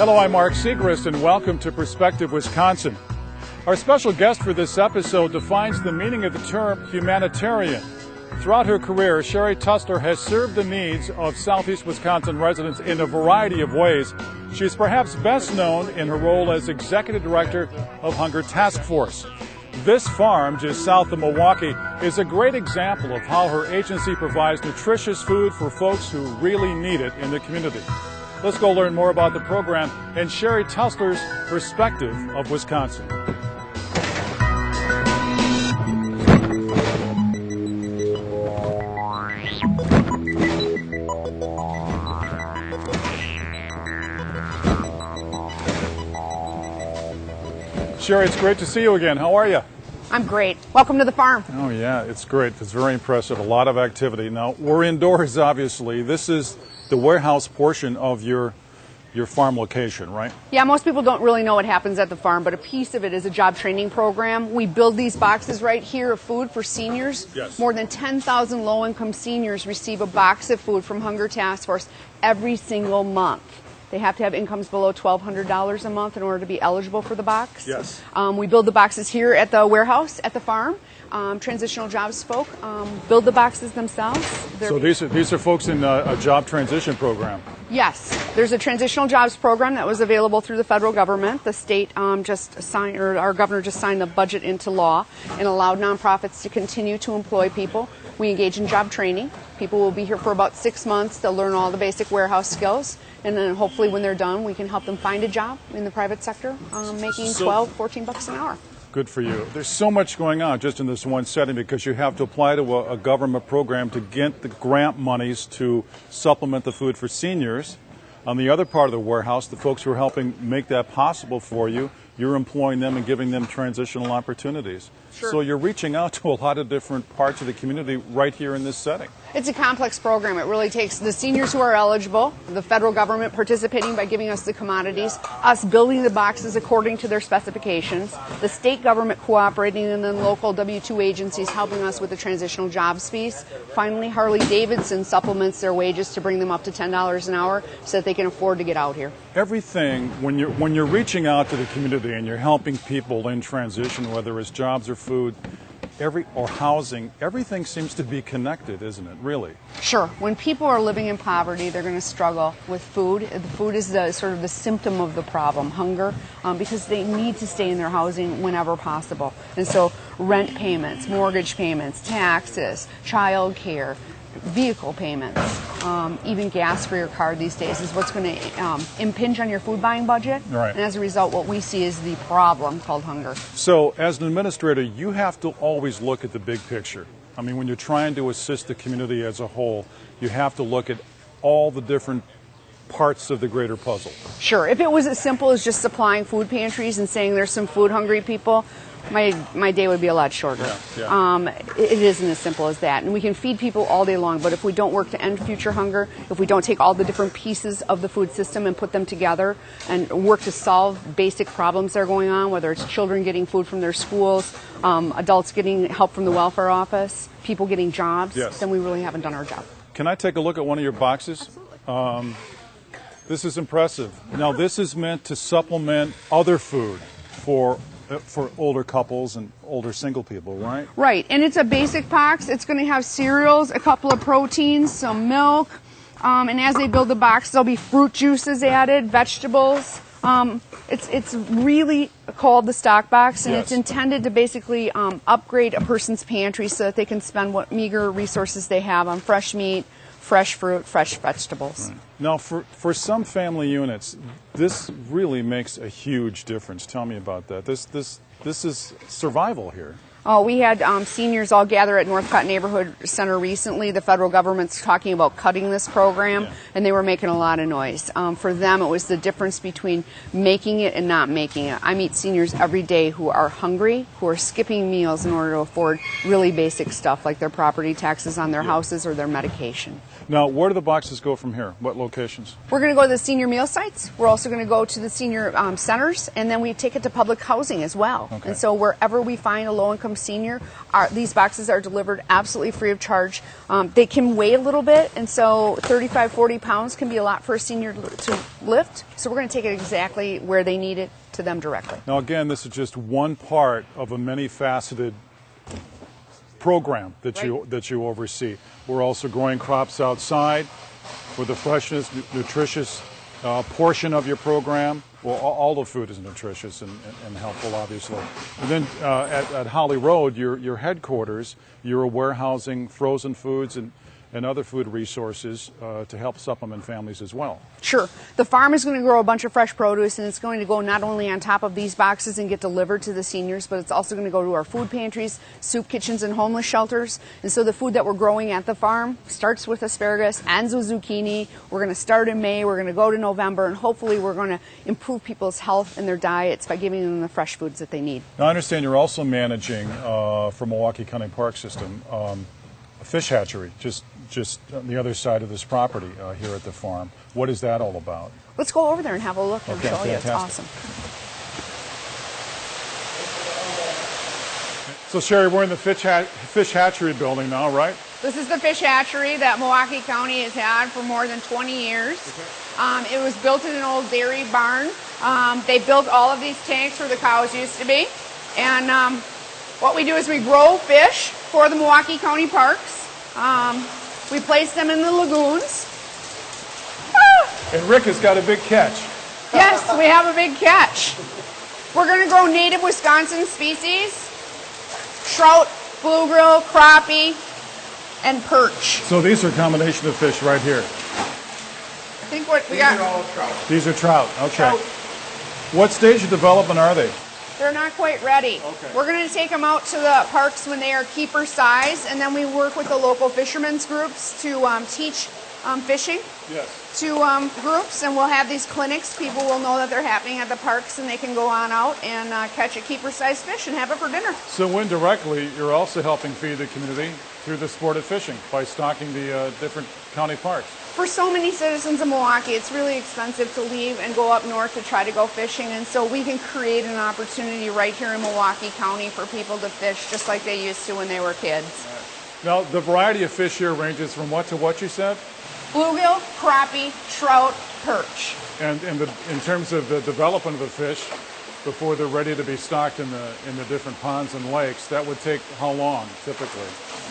Hello, I'm Mark Segrist, and welcome to Perspective Wisconsin. Our special guest for this episode defines the meaning of the term humanitarian. Throughout her career, Sherry Tussler has served the needs of Southeast Wisconsin residents in a variety of ways. She is perhaps best known in her role as Executive Director of Hunger Task Force. This farm, just south of Milwaukee, is a great example of how her agency provides nutritious food for folks who really need it in the community. Let's go learn more about the program and Sherry Tussler's perspective of Wisconsin. Sherry, it's great to see you again. How are you? I'm great. Welcome to the farm. Oh, yeah, it's great. It's very impressive. A lot of activity. Now, we're indoors, obviously. This is the warehouse portion of your farm location, right? Yeah, most people don't really know what happens at the farm, but a piece of it is a job training program. We build these boxes right here of food for seniors. Yes. More than 10,000 low-income seniors receive a box of food from Hunger Task Force every single month. They have to have incomes below $1,200 a month in order to be eligible for the box. Yes. We build the boxes here at the warehouse at the farm. Transitional jobs folk build the boxes themselves. So these are folks in a job transition program. Yes, there's a transitional jobs program that was available through the federal government. The state our governor just signed the budget into law and allowed nonprofits to continue to employ people. We engage in job training. People will be here for about 6 months. They'll learn all the basic warehouse skills, and then hopefully when they're done, we can help them find a job in the private sector, making 12, 14 bucks an hour. Good for you. There's so much going on just in this one setting because you have to apply to a government program to get the grant monies to supplement the food for seniors. On the other part of the warehouse, the folks who are helping make that possible for you, you're employing them and giving them transitional opportunities. Sure. So you're reaching out to a lot of different parts of the community right here in this setting. It's a complex program. It really takes the seniors who are eligible, the federal government participating by giving us the commodities, us building the boxes according to their specifications, the state government cooperating, and then local W-2 agencies helping us with the transitional jobs piece. Finally, Harley-Davidson supplements their wages to bring them up to $10 an hour so that they can afford to get out here. Everything, when you're reaching out to the community and you're helping people in transition, whether it's jobs or food, or housing, everything seems to be connected, isn't it, really? Sure. When people are living in poverty, they're going to struggle with food. The food is the sort of the symptom of the problem, hunger, because they need to stay in their housing whenever possible. And so rent payments, mortgage payments, taxes, child care, vehicle payments, even gas for your car these days is what's going to impinge on your food buying budget. Right. And as a result, what we see is the problem called hunger. So as an administrator, you have to always look at the big picture. I mean, when you're trying to assist the community as a whole, you have to look at all the different parts of the greater puzzle. Sure. If it was as simple as just supplying food pantries and saying there's some food hungry people, my day would be a lot shorter. Yeah. It isn't as simple as that. And we can feed people all day long, but if we don't work to end future hunger, if we don't take all the different pieces of the food system and put them together and work to solve basic problems that are going on, whether it's children getting food from their schools, adults getting help from the welfare office, people getting jobs, yes, then we really haven't done our job. Can I take a look at one of your boxes? Absolutely. This is impressive. Now, this is meant to supplement other food for older couples and older single people, right? Right, and it's a basic box. It's going to have cereals, a couple of proteins, some milk, and as they build the box, there'll be fruit juices added, vegetables. It's really called the stock box, and yes, it's intended to basically upgrade a person's pantry so that they can spend what meager resources they have on fresh meat, fresh fruit, fresh vegetables. Right. Now, for some family units, this really makes a huge difference. Tell me about that. This is survival here. Oh, we had seniors all gather at Northcott Neighborhood Center recently. The federal government's talking about cutting this program, yeah, and they were making a lot of noise. For them, it was the difference between making it and not making it. I meet seniors every day who are hungry, who are skipping meals in order to afford really basic stuff like their property taxes on their houses or their medication. Now, where do the boxes go from here? What locations? We're going to go to the senior meal sites. We're also going to go to the senior centers, and then we take it to public housing as well. Okay. And so wherever we find a low-income low-income senior, these boxes are delivered absolutely free of charge. They can weigh a little bit, and so 35, 40 pounds can be a lot for a senior to lift. So we're going to take it exactly where they need it to them directly. Now, again, this is just one part of a many-faceted program that you oversee. We're also growing crops outside for the freshness, nutritious portion of your program. Well, all the food is nutritious and helpful, obviously. And then at Holly Road, your headquarters, you're warehousing frozen foods and other food resources to help supplement families as well. Sure. The farm is going to grow a bunch of fresh produce, and it's going to go not only on top of these boxes and get delivered to the seniors, but it's also going to go to our food pantries, soup kitchens, and homeless shelters. And so the food that we're growing at the farm starts with asparagus, ends with zucchini. We're going to start in May, we're going to go to November, and hopefully we're going to improve people's health and their diets by giving them the fresh foods that they need. Now, I understand you're also managing, for Milwaukee County Park System, a fish hatchery, just on the other side of this property here at the farm. What is that all about? Let's go over there and have a look and show you. It's awesome. So, Sherry, we're in the fish hatchery building now, right? This is the fish hatchery that Milwaukee County has had for more than 20 years. Okay. It was built in an old dairy barn. They built all of these tanks where the cows used to be. And what we do is we grow fish for the Milwaukee County parks. We place them in the lagoons. And Rick has got a big catch. Yes, we have a big catch. We're going to grow native Wisconsin species: trout, bluegill, crappie, and perch. So these are a combination of fish right here. I think what we got. These are all trout. These are trout. Okay. Trout. What stage of development are they? They're not quite ready. Okay. We're going to take them out to the parks when they are keeper size, and then we work with the local fishermen's groups to teach fishing to groups, and we'll have these clinics. People will know that they're happening at the parks, and they can go on out and catch a keeper size fish and have it for dinner. So indirectly, you're also helping feed the community through the sport of fishing by stocking the different county parks. For so many citizens of Milwaukee, it's really expensive to leave and go up north to try to go fishing, and so we can create an opportunity right here in Milwaukee County for people to fish just like they used to when they were kids. Now, the variety of fish here ranges from what to what you said? Bluegill, crappie, trout, perch. And in terms of the development of the fish, before they're ready to be stocked in the different ponds and lakes, that would take how long, typically?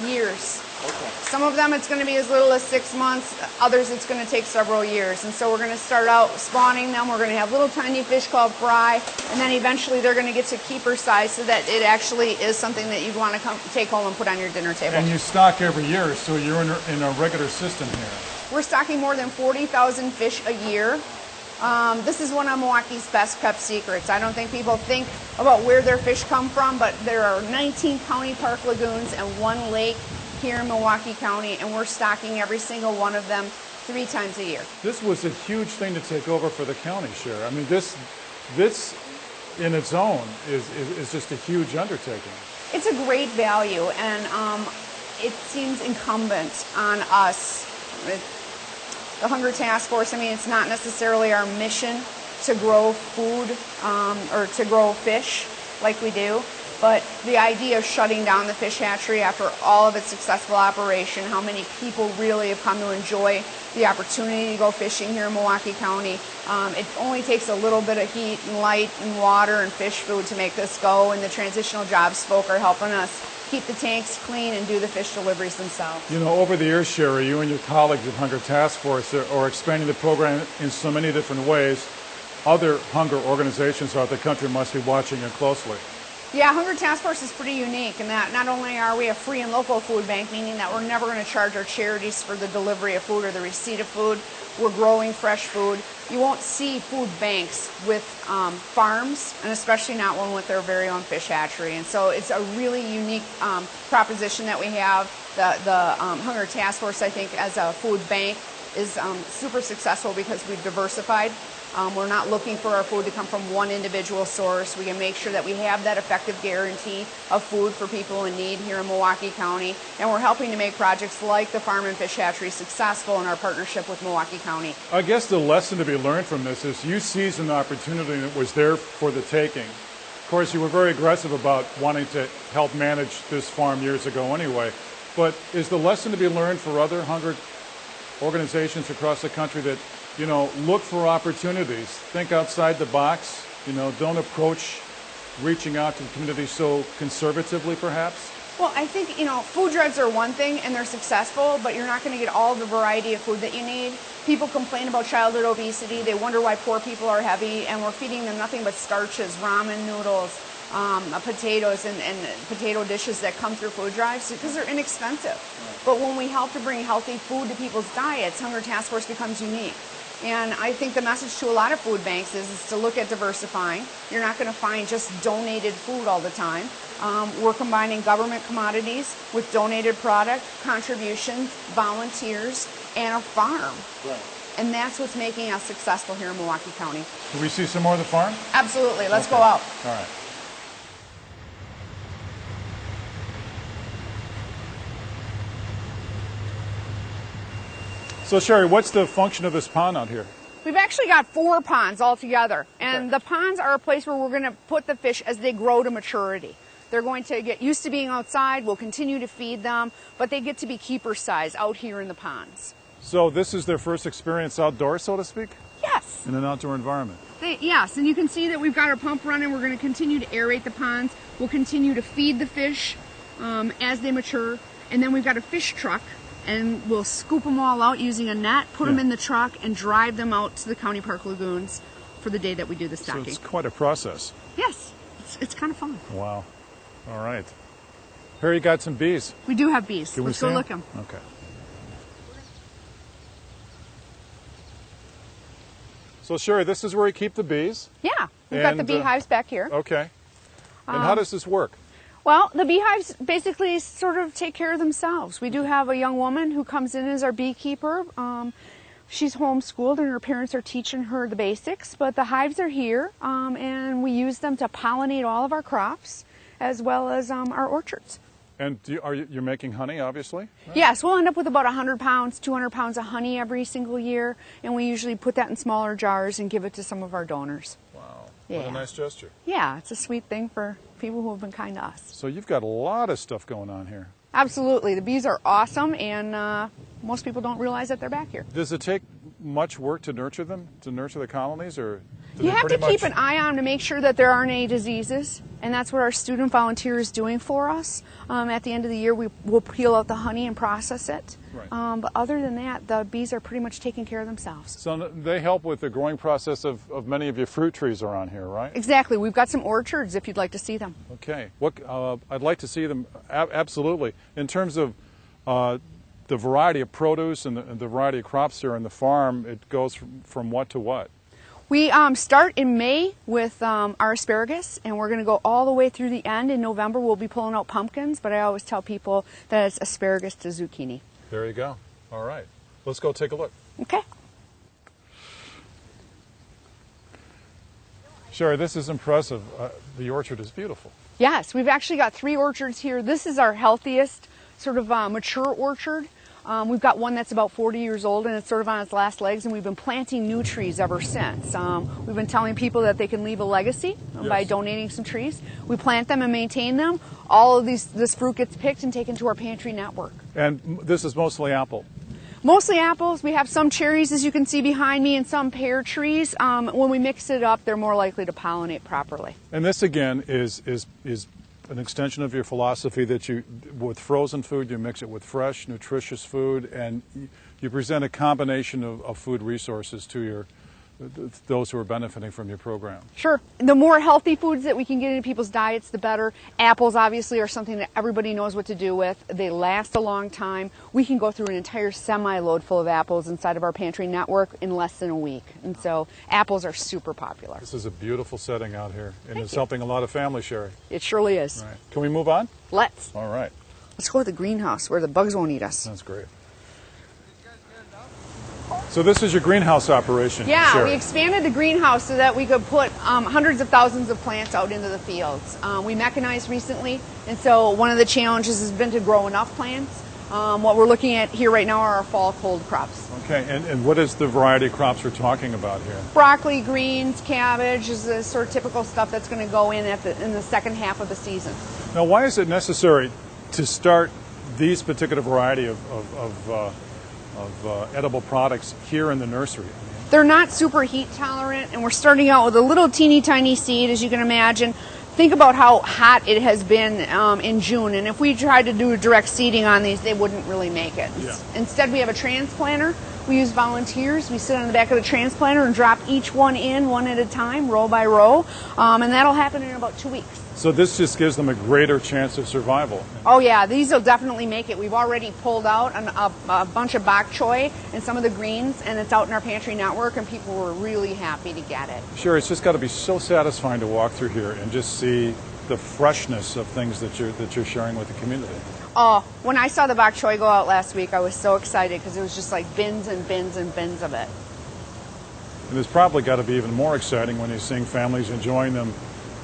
Years. Okay. Some of them it's going to be as little as 6 months, others it's going to take several years. And so we're going to start out spawning them, we're going to have little tiny fish called fry, and then eventually they're going to get to keeper size so that it actually is something that you'd want to take home and put on your dinner table. And you stock every year, so you're in a regular system here. We're stocking more than 40,000 fish a year. This is one of Milwaukee's best kept secrets. I don't think people think about where their fish come from, but there are 19 county park lagoons and 1 lake here in Milwaukee County, and we're stocking every single one of them 3 times a year. This was a huge thing to take over for the county, Cher. I mean, this in its own is just a huge undertaking. It's a great value, and it seems incumbent on us. The Hunger Task Force, I mean, it's not necessarily our mission to grow food or to grow fish like we do, but the idea of shutting down the fish hatchery after all of its successful operation, how many people really have come to enjoy the opportunity to go fishing here in Milwaukee County. It only takes a little bit of heat and light and water and fish food to make this go, and the transitional jobs folk are helping us keep the tanks clean and do the fish deliveries themselves. You know, over the years, Sherry, you and your colleagues at Hunger Task Force are expanding the program in so many different ways. Other hunger organizations throughout the country must be watching you closely. Yeah, Hunger Task Force is pretty unique in that not only are we a free and local food bank, meaning that we're never going to charge our charities for the delivery of food or the receipt of food. We're growing fresh food. You won't see food banks with farms, and especially not one with their very own fish hatchery. And so it's a really unique proposition that we have. The Hunger Task Force, I think, as a food bank is super successful because we've diversified. We're not looking for our food to come from one individual source. We can make sure that we have that effective guarantee of food for people in need here in Milwaukee County. And we're helping to make projects like the Farm and Fish Hatchery successful in our partnership with Milwaukee County. I guess the lesson to be learned from this is you seized an opportunity that was there for the taking course, you were very aggressive about wanting to help manage this farm years ago anyway. But is the lesson to be learned for other hunger organizations across the country that, you know, look for opportunities, think outside the box, you know, don't approach reaching out to the community so conservatively, perhaps? Well, I think, you know, food drives are one thing and they're successful, but you're not going to get all the variety of food that you need. People complain about childhood obesity. They wonder why poor people are heavy, and we're feeding them nothing but starches, ramen noodles, potatoes, and potato dishes that come through food drives because they're inexpensive. But when we help to bring healthy food to people's diets, Hunger Task Force becomes unique. And I think the message to a lot of food banks is to look at diversifying. You're not going to find just donated food all the time. We're combining government commodities with donated product, contributions, volunteers, and a farm. Right. And that's what's making us successful here in Milwaukee County. Can we see some more of the farm? Absolutely. Let's go out. All right. So, Sherry, what's the function of this pond out here? We've actually got 4 ponds altogether, and the ponds are a place where we're going to put the fish as they grow to maturity. They're going to get used to being outside. We'll continue to feed them, but they get to be keeper size out here in the ponds. So this is their first experience outdoors, so to speak? Yes. In an outdoor environment? Yes, and you can see that we've got our pump running. We're going to continue to aerate the ponds. We'll continue to feed the fish as they mature, and then we've got a fish truck, and we'll scoop them all out using a net, put them in the truck, and drive them out to the county park lagoons for the day that we do the stocking. So it's quite a process. Yes, it's kind of fun. Wow. All right. Here you got some bees. We do have bees. Can Let's we go see look them. Okay. So Sherry, this is where you keep the bees? Yeah, we've got the beehives back here. Okay. And how does this work? Well, the beehives basically sort of take care of themselves. We do have a young woman who comes in as our beekeeper. She's homeschooled and her parents are teaching her the basics, but the hives are here and we use them to pollinate all of our crops as well as our orchards. And you're making honey, obviously? Right? Yes, we'll end up with about 100 pounds, 200 pounds of honey every single year, and we usually put that in smaller jars and give it to some of our donors. Wow, Yeah. what a nice gesture. Yeah, it's a sweet thing for people who have been kind to us. So you've got a lot of stuff going on here. Absolutely. The bees are awesome, and most people don't realize that they're back here. Does it take much work to nurture them, to nurture the colonies, or do You they have to pretty keep an eye on them to make sure that there aren't any diseases, and that's what our student volunteer is doing for us. At the end of the year, we'll peel out the honey and process it. Right. But other than that, the bees are pretty much taking care of themselves. So they help with the growing process of many of your fruit trees around here, right? Exactly. We've got some orchards if you'd like to see them. Okay. I'd like to see them, absolutely. In terms of the variety of produce and the variety of crops here on the farm, it goes from what to what? We start in May with our asparagus, and we're going to go all the way through the end. In November, we'll be pulling out pumpkins, but I always tell people that it's asparagus to zucchini. There you go. All right. Let's go take a look. Okay. Sherry, this is impressive. The orchard is beautiful. Yes, we've actually got 3 orchards here. This is our healthiest sort of mature orchard. We've got one that's about 40 years old and it's sort of on its last legs, and we've been planting new trees ever since. We've been telling people that they can leave a legacy by donating some trees. We plant them and maintain them. All of this fruit gets picked and taken to our pantry network. And this is mostly apple. Mostly apples. We have some cherries, as you can see behind me, and some pear trees. When we mix it up, they're more likely to pollinate properly. And this, again, is an extension of your philosophy that with frozen food, you mix it with fresh, nutritious food, and you present a combination of food resources to those who are benefiting from your program. Sure. The more healthy foods that we can get into people's diets, the better. Apples, obviously, are something that everybody knows what to do with. They last a long time. We can go through an entire semi-load full of apples inside of our pantry network in less than a week. And so apples are super popular. This is a beautiful setting out here, and Thank it's you. helping a lot of families, Sherry. It surely is. All right. Can we move on? Let's. All right. Let's go to the greenhouse where the bugs won't eat us. That's great. So this is your greenhouse operation, Yeah, Sherry. we expanded the greenhouse so that we could put hundreds of thousands of plants out into the fields. We mechanized recently, and so one of the challenges has been to grow enough plants. What we're looking at here right now are our fall cold crops. Okay, and what is the variety of crops we're talking about here? Broccoli, greens, cabbage is the sort of typical stuff that's going to go in in the second half of the season. Now, why is it necessary to start these particular variety of edible products here in the nursery? They're not super heat tolerant, and we're starting out with a little teeny tiny seed, as you can imagine. Think about how hot it has been in June, and if we tried to do direct seeding on these, they wouldn't really make it. Yeah. Instead, we have a transplanter. We use volunteers. We sit on the back of the transplanter and drop each one in one at a time, row by row, and that'll happen in about 2 weeks. So this just gives them a greater chance of survival. Oh yeah, these will definitely make it. We've already pulled out a bunch of bok choy and some of the greens, and it's out in our pantry network, and people were really happy to get it. Sure, it's just got to be so satisfying to walk through here and just see the freshness of things that you're sharing with the community. Oh, when I saw the bok choy go out last week, I was so excited because it was just like bins and bins and bins of it. And it's probably got to be even more exciting when you're seeing families enjoying them,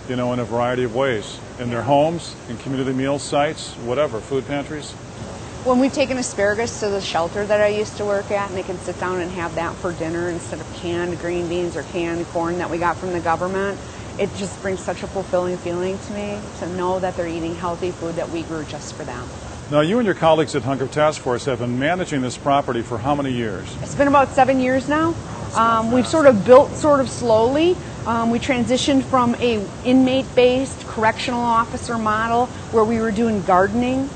in a variety of ways, in their homes, in community meal sites, whatever, food pantries. When we've taken asparagus to the shelter that I used to work at, and they can sit down and have that for dinner instead of canned green beans or canned corn that we got from the government, it just brings such a fulfilling feeling to me to know that they're eating healthy food that we grew just for them. Now, you and your colleagues at Hunger Task Force have been managing this property for how many years? It's been about 7 years now. We've sort of built sort of slowly. We transitioned from a inmate-based correctional officer model where we were doing gardening,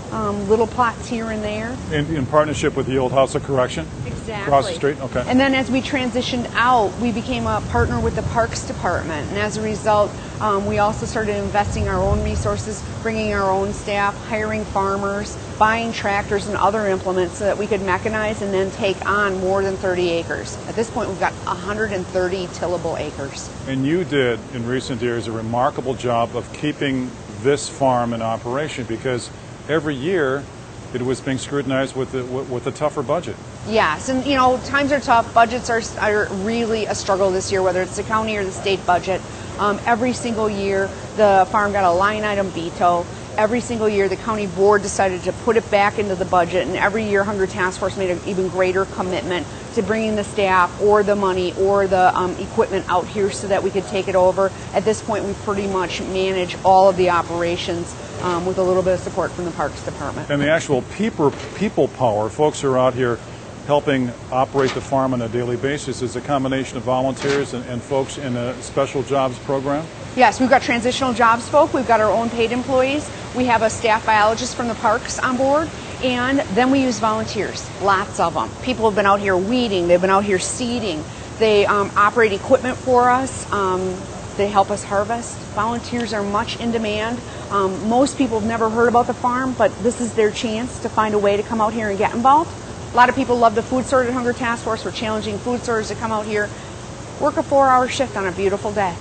little plots here and there. In partnership with the old House of Correction? Exactly. Across the street? Okay. And then as we transitioned out, we became a partner with the Parks Department. And as a result, we also started investing our own resources, bringing our own staff, hiring farmers, buying tractors and other implements so that we could mechanize and then take on more than 30 acres. At this point, we've got 130 tillable acres. And you did, in recent years, a remarkable job of keeping this farm in operation because every year it was being scrutinized with a tougher budget. Yes, and times are tough. Budgets are really a struggle this year, whether it's the county or the state budget. Every single year, the farm got a line item veto. Every single year, the county board decided to put it back into the budget, and every year, Hunger Task Force made an even greater commitment to bringing the staff or the money or the equipment out here so that we could take it over. At this point, we pretty much manage all of the operations with a little bit of support from the Parks Department. And the actual people power, folks who are out here helping operate the farm on a daily basis, is a combination of volunteers and folks in a special jobs program? Yes, we've got transitional jobs folk, we've got our own paid employees, we have a staff biologist from the parks on board, and then we use volunteers, lots of them. People have been out here weeding, they've been out here seeding, they operate equipment for us, they help us harvest. Volunteers are much in demand. Most people have never heard about the farm, but this is their chance to find a way to come out here and get involved. A lot of people love the food sorter at Hunger Task Force. We're challenging food sorters to come out here, work a 4-hour shift on a beautiful day,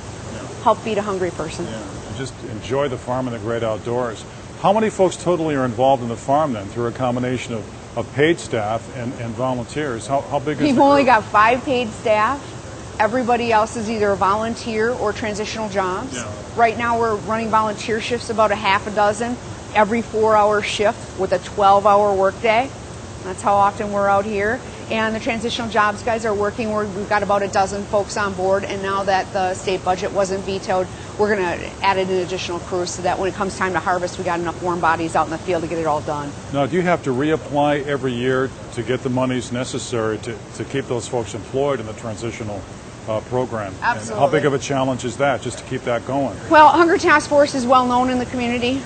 help feed a hungry person. Yeah, and just enjoy the farm and the great outdoors. How many folks totally are involved in the farm then through a combination of paid staff and volunteers? How big is We've the only group? got 5 paid staff. Everybody else is either a volunteer or transitional jobs. Yeah. Right now we're running volunteer shifts about a half a dozen every 4-hour shift with a 12-hour workday. That's how often we're out here. And the transitional jobs guys are working. We've got about a dozen folks on board, and now that the state budget wasn't vetoed, we're going to add in an additional crew so that when it comes time to harvest, we got enough warm bodies out in the field to get it all done. Now, do you have to reapply every year to get the monies necessary to keep those folks employed in the transitional program? Absolutely. And how big of a challenge is that, just to keep that going? Well, Hunger Task Force is well known in the community.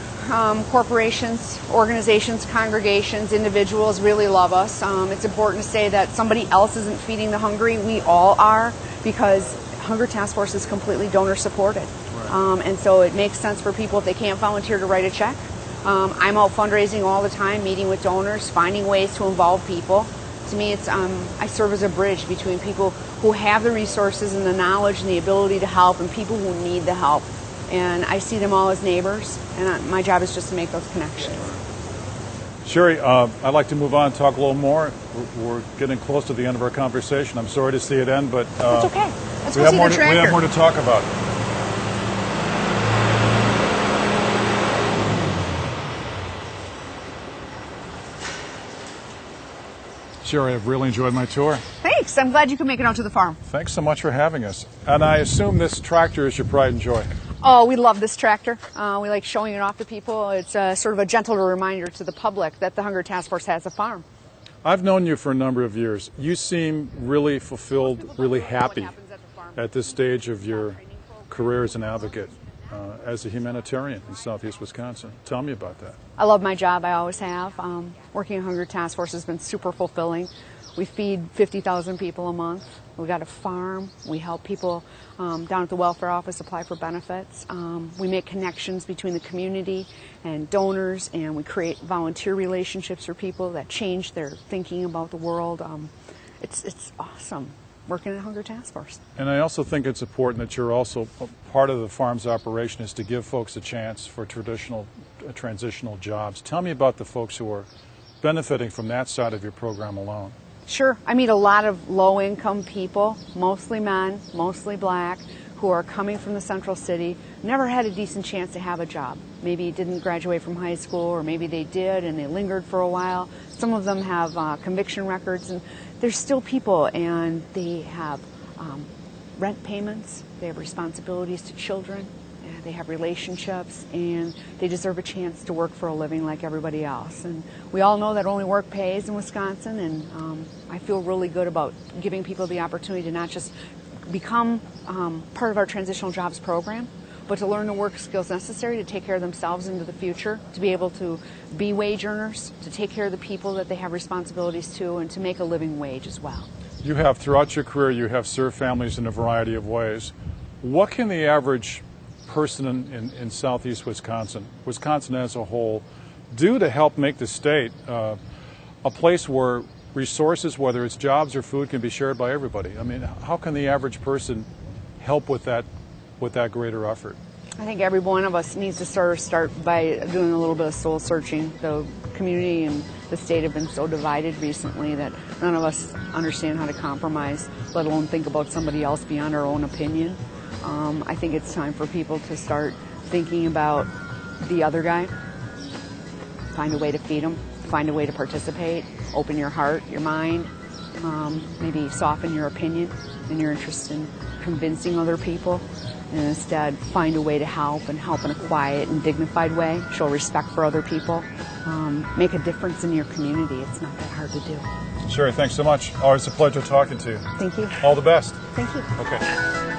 Corporations, organizations, congregations, individuals really love us. It's important to say that somebody else isn't feeding the hungry. We all are, because Hunger Task Force is completely donor supported. Right. And so it makes sense for people, if they can't volunteer, to write a check. I'm out fundraising all the time, meeting with donors, finding ways to involve people. To me, it's I serve as a bridge between people who have the resources and the knowledge and the ability to help and people who need the help. And I see them all as neighbors, and my job is just to make those connections. Sherry, I'd like to move on and talk a little more. We're getting close to the end of our conversation. I'm sorry to see it end, but That's okay. Let's we go see the tractor. We have more to talk about. Sherry, I've really enjoyed my tour. Thanks. I'm glad you could make it out to the farm. Thanks so much for having us. And I assume this tractor is your pride and joy. Oh, we love this tractor. We like showing it off to people. It's sort of a gentle reminder to the public that the Hunger Task Force has a farm. I've known you for a number of years. You seem really fulfilled, really happy at this stage of your career as an advocate, as a humanitarian in Southeast Wisconsin. Tell me about that. I love my job. I always have. Working at Hunger Task Force has been super fulfilling. We feed 50,000 people a month. We got a farm. We help people down at the welfare office apply for benefits. We make connections between the community and donors, and we create volunteer relationships for people that change their thinking about the world. It's awesome working at Hunger Task Force. And I also think it's important that you're also part of the farm's operation is to give folks a chance for transitional jobs. Tell me about the folks who are benefiting from that side of your program alone. Sure. I meet a lot of low-income people, mostly men, mostly black, who are coming from the central city, never had a decent chance to have a job. Maybe didn't graduate from high school, or maybe they did and they lingered for a while. Some of them have conviction records, and they're still people, and they have rent payments, they have responsibilities to children, they have relationships, and they deserve a chance to work for a living like everybody else. And we all know that only work pays in Wisconsin, and I feel really good about giving people the opportunity to not just become part of our transitional jobs program, but to learn the work skills necessary to take care of themselves into the future, to be able to be wage earners, to take care of the people that they have responsibilities to, and to make a living wage as well. You have, throughout your career, you have served families in a variety of ways. What can the average person in Southeast Wisconsin as a whole, do to help make the state a place where resources, whether it's jobs or food, can be shared by everybody? I mean, how can the average person help with that greater effort? I think every one of us needs to sort of start by doing a little bit of soul searching. The community and the state have been so divided recently that none of us understand how to compromise, let alone think about somebody else beyond our own opinion. I think it's time for people to start thinking about the other guy, find a way to feed them, find a way to participate, open your heart, your mind, maybe soften your opinion and your interest in convincing other people, and instead find a way to help and help in a quiet and dignified way, show respect for other people, make a difference in your community. It's not that hard to do. Sherry, thanks so much. Always a pleasure talking to you. Thank you. All the best. Thank you. Okay.